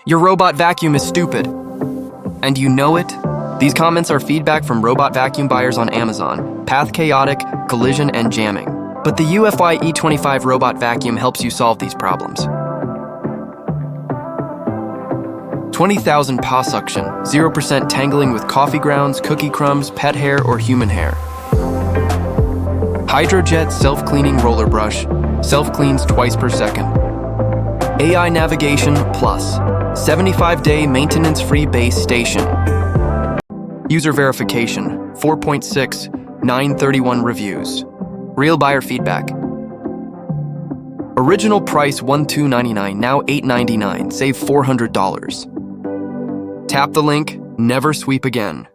Your robot vacuum is stupid. And you know it? These comments are feedback from robot vacuum buyers on Amazon. Path chaotic, collision, and jamming. But the Omni E25 robot vacuum helps you solve these problems. 20,000 paw suction, 0% tangling with coffee grounds, cookie crumbs, pet hair, or human hair. HydroJet self-cleaning roller brush, self-cleans twice per second. AI Navigation Plus, 75-day maintenance-free base station. User verification, 4.6, 931 reviews. Real buyer feedback. Original price $1,299, now $899, save $400. Tap the link, never sweep again.